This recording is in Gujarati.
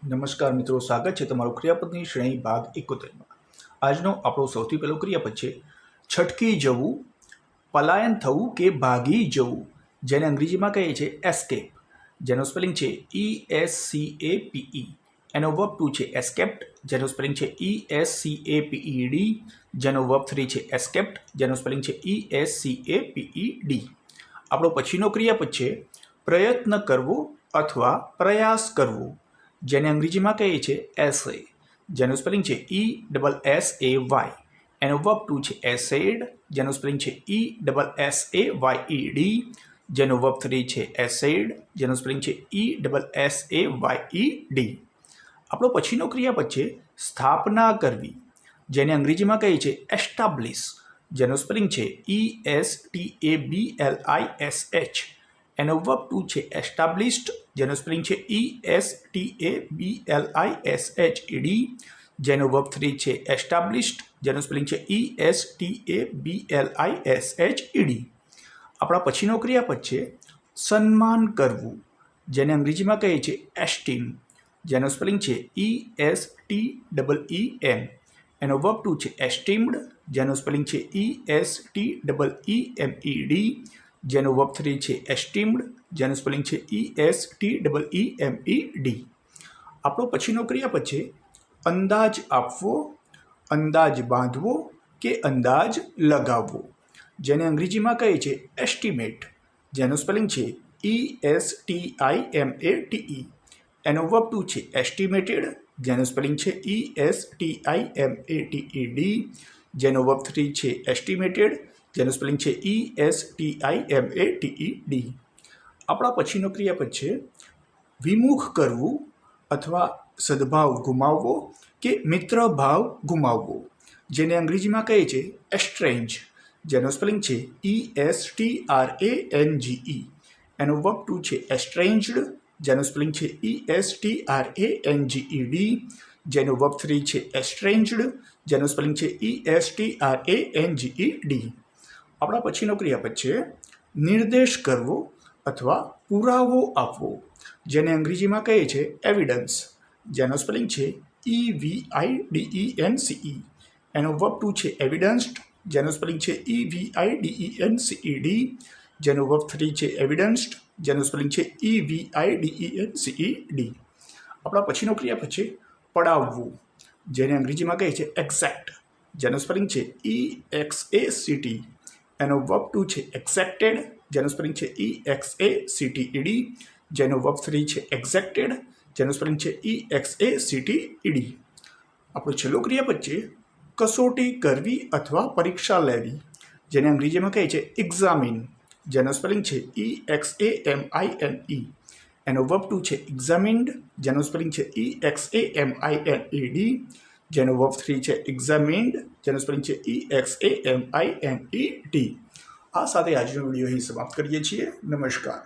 નમસ્કાર મિત્રો, સ્વાગત છે તમારું ક્રિયાપદની શ્રેણી ભાગ 71માં। આજનો આપણો સૌથી પહેલો ક્રિયાપદ છે છટકી જવું, પલાયન થવું કે ભાગી જવું, જેને અંગ્રેજીમાં કહે છે એસ્કેપ, જેનો સ્પેલિંગ છે ESCAPE। એનો વર્બ 2 છે એસ્કેપ્ડ, જેનો સ્પેલિંગ છે ESCAPED, જેનો વર્બ 3 છે એસ્કેપ્ડ, જેનો સ્પેલિંગ છે ESCAPED। આપણો પછીનો ક્રિયાપદ છે પ્રયત્ન કરવો અથવા પ્રયાસ કરવો, જેને અંગ્રેજીમાં કહે છે એસે, જેનું સ્પેલિંગ છે ESSAY। એનો વર્બ 2 છે એસેડ, જેનું સ્પેલિંગ છે ESSAYED, જેનો વર્બ 3 છે એસેડ, જેનું સ્પેલિંગ છે ESSAYED। આપણો પછીનો ક્રિયાપદ છે સ્થાપના કરવી, જેને અંગ્રેજીમાં કહે છે એસ્ટાબ્લિશ, જેનું સ્પેલિંગ છે ESTABLISH। એનો વર્બ 2 છે એસ્ટાબ્લિશ્ડ, જેનો સ્પેલિંગ છે ESTABLISHED, જેનો વર્બ 3 છે એસ્ટાબ્લિશ્ડ, જેનો સ્પેલિંગ છે ESTABLISHED। આપણા પછીનો ક્રિયાપદ છે સન્માન કરવું, જેને અંગ્રેજીમાં કહે છે એસ્ટીમ, જેનો સ્પેલિંગ છે ESTEEM। એનો વર્બ 2 છે એસ્ટીમ્ડ, જેનો સ્પેલિંગ છે ESTEEMED, જેનો વર્બ 3 છે એસ્ટીમ્ડ, જેનું સ્પેલિંગ છે ESTEEMED। આપણો પછીનો ક્રિયાપદ છે અંદાજ આપવો, અંદાજ બાંધવો કે અંદાજ લગાવવો, જેને અંગ્રેજીમાં કહે છે એસ્ટિમેટ, જેનું સ્પેલિંગ છે ESTIMATE। એનો વર્બ 2 છે એસ્ટિમેટેડ, જેનું સ્પેલિંગ છે ESTIMATED, જેનો વર્બ 3 છે એસ્ટિમેટેડ, જેનું સ્પેલિંગ છે ESTIMATED। આપણા પછીનો ક્રિયાપદ છે વિમુખ કરવું અથવા સદભાવ ગુમાવવો કે મિત્રભાવ ગુમાવવો, જેને અંગ્રેજીમાં કહે છે એસ્ટ્રેન્જ, જેનો સ્પેલિંગ છે ESTRANGE। એનો વર્બ 2 છે એસ્ટ્રેન્જડ, જેનો સ્પેલિંગ છે ESTRANGED, જેનો વર્બ 3 છે એસ્ટ્રેન્જડ, જેનો સ્પેલિંગ છે ESTRANGED। આપણા પછીનો ક્રિયાપદ છે નિર્દેશ કરવો અથવા પુરાવો આપવો, જેને અંગ્રેજીમાં કહે છે એવિડન્સ, જેનો સ્પેલિંગ છે EVIDENCE। એનો વર્બ 2 છે એવિડન્સ્ડ, જેનો સ્પેલિંગ છે EVIDENCED, જેનો વર્બ 3 છે એવિડન્સ્ડ, જેનો સ્પેલિંગ છે EVIDENCED। આપણા પછીનો ક્રિયાપદ છે પડાવવું, જેને અંગ્રેજીમાં કહે છે એક્ઝેક્ટ, જેનો સ્પેલિંગ છે EXACT। એનો વર્બ 2 છે એક્ઝેક્ટેડ, જેનું સ્પેલિંગ છે EXACTED, જેનો વર્બ 3 છે એક્ઝેક્ટેડ, જેનું સ્પેલિંગ છે EXACTED। આપણો છેલ્લો ક્રિયાપદ છે કસોટી કરવી અથવા પરીક્ષા લેવી, જેને અંગ્રેજીમાં કહે છે એક્ઝામિન, જેનો સ્પેલિંગ છે EXAMINE। એનો વર્બ 2 છે એક્ઝામિન્ડ, જેનો સ્પેલિંગ છે EXAMINED, જેનો વર્બ 3 છે એક્ઝામિન્ડ, જેનો સ્પેલિંગ છે EXAMINED। આ સાથે આજનો વિડીયો અહીં સમાપ્ત કરીએ છીએ। નમસ્કાર।